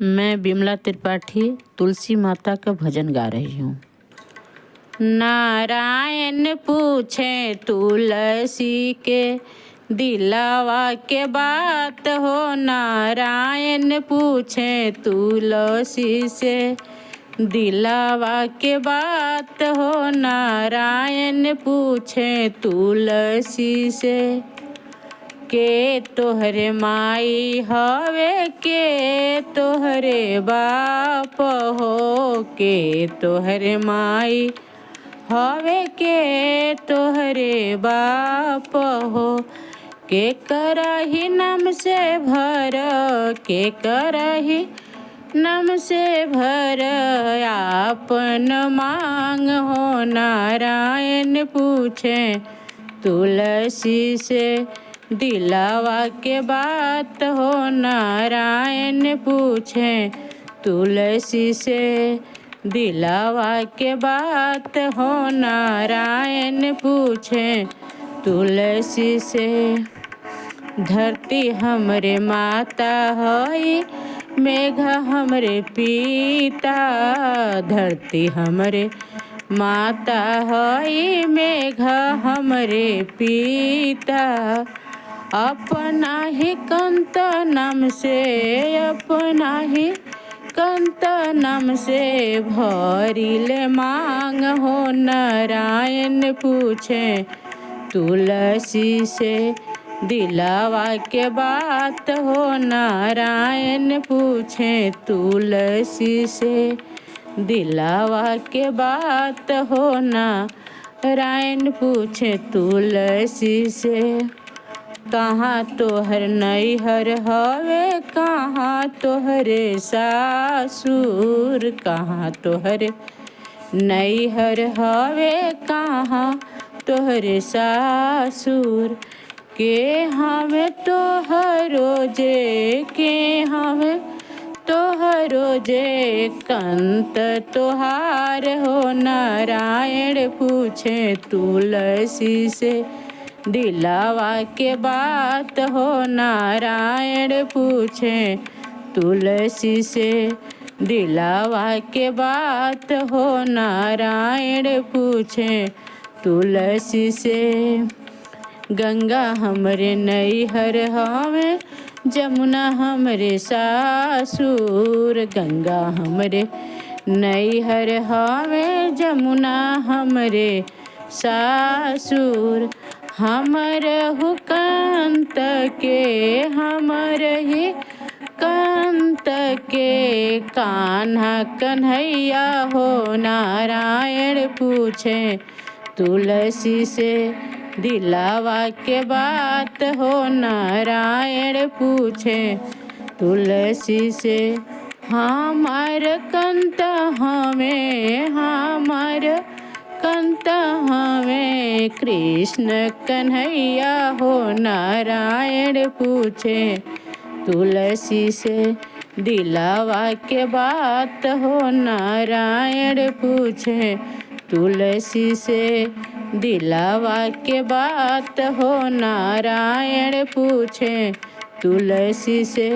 मैं बिमला त्रिपाठी तुलसी माता का भजन गा रही हूँ। नारायण पूछे तुलसी के दिलावा के बात हो। नारायण पूछे तुलसी से दिलावा के बात हो। नारायण पूछे तुलसी से के तोहरे माई हवे के तोहरे बाप हो। के तोहरे माई हवे के तोहरे बाप हो। के करही नम से भर के करही नम से भर आपन मांग हो। नारायण पूछे तुलसी से दिलावा के बात हो। नारायण पूछे तुलसी से दिलावा के बात हो। नारायण पूछे तुलसी से धरती हमरे माता हई मेघ हमरे पिता। धरती हमरे माता हई मेघ हमरे पिता। अपना ही कंत नाम से अपना ही कंत नाम से भरिले मांग हो। नारायण पूछे तुलसी से दिलावा के बात हो। नारायण पूछे तुलसी से दिलावा के बात हो। नारायण पूछे तुलसी से कहाँ तोहर नैहर हवे कहाँ तोहरे सासुर। कहाँ तोहरे नैहर हवे कहाँ तोहरे सासुर। के हमें तोहरो जे के हमें तोहरो जे कंत तोहार हो। नारायण पूछे तुलसी से दिलावा के बात हो। नारायण पूछे तुलसी से दिलावा के बात हो। नारायण पूछे तुलसी से गंगा हमरे नैहर हवे जमुना हमरे सासुर। गंगा हमरे नैहर हवे जमुना हमरे सासुर। हमर हुकंत के हमर ही कंत के कान्हा कन्हैया हो। नारायण पूछे तुलसी से दिलावा के बात हो। नारायण पूछे तुलसी से हमार कंत हमें हमार कंत हमें कृष्ण कन्हैया हो। नारायण पूछे तुलसी से दिलावा के बात हो। नारायण पूछे तुलसी से दिलावा के बात हो। नारायण पूछे तुलसी से